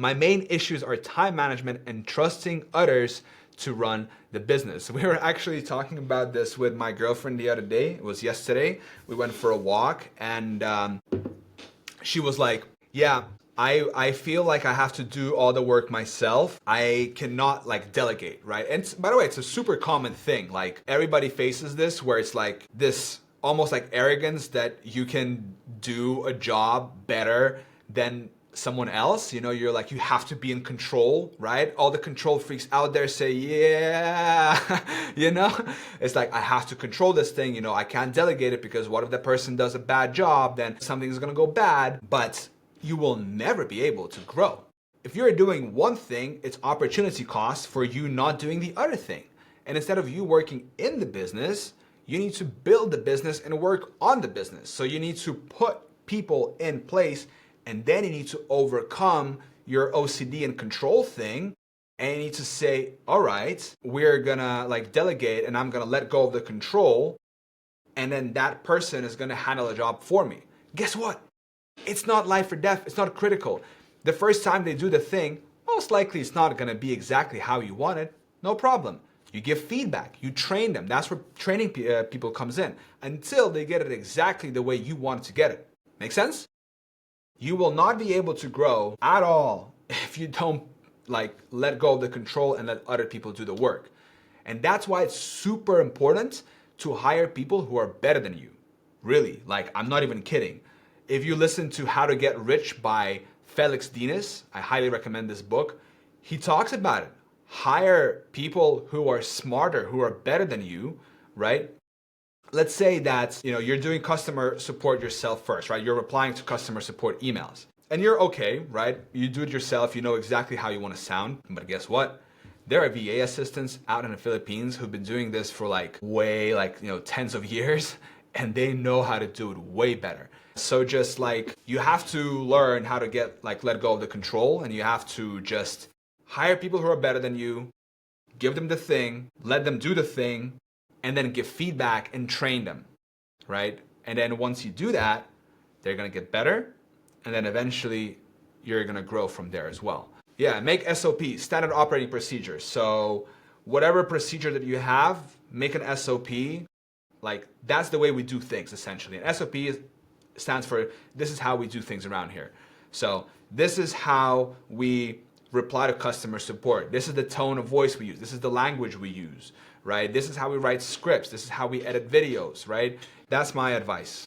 My main issues are time management and trusting others to run the business. We were actually talking about this with my girlfriend the other day. It was yesterday. We went for a walk and she was like, yeah, I feel like I have to do all the work myself. I cannot like delegate, right? And by the way, it's a super common thing. Like everybody faces this where it's like this almost like arrogance that you can do a job better than someone else. You know, you're like, you have to be in control, right? All the control freaks out there say, yeah, you know, it's like, I have to control this thing. You know, I can't delegate it because what if the person does a bad job, then something's gonna go bad, but you will never be able to grow. If you're doing one thing, it's opportunity cost for you not doing the other thing. And instead of you working in the business, you need to build the business and work on the business. So you need to put people in place, and then you need to overcome your OCD and control thing. And you need to say, all right, we're gonna like delegate and I'm gonna let go of the control. And then that person is gonna handle a job for me. Guess what? It's not life or death, it's not critical. The first time they do the thing, most likely it's not gonna be exactly how you want it. No problem. You give feedback, you train them. That's where training people comes in until they get it exactly the way you want to get it. Make sense? You will not be able to grow at all if you don't like let go of the control and let other people do the work. And that's why it's super important to hire people who are better than you. Really, like I'm not even kidding. If you listen to How to Get Rich by Felix Dinas, I highly recommend this book. He talks about it. Hire people who are smarter, who are better than you, right? Let's say that you're doing customer support yourself first, right? You're replying to customer support emails. And you're okay, right? You do it yourself, you know exactly how you want to sound. But guess what? There are VA assistants out in the Philippines who've been doing this for tens of years, and they know how to do it way better. So just like you have to learn how to get let go of the control, and you have to just hire people who are better than you, give them the thing, let them do the thing, and then give feedback and train them, right? And then once you do that, they're gonna get better, and then eventually you're gonna grow from there as well. Yeah, make SOP, standard operating procedures. So whatever procedure that you have, make an SOP. Like that's the way we do things essentially. And SOP stands for this is how we do things around here. So this is how we reply to customer support. This is the tone of voice we use. This is the language we use, right? This is how we write scripts. This is how we edit videos, right? That's my advice.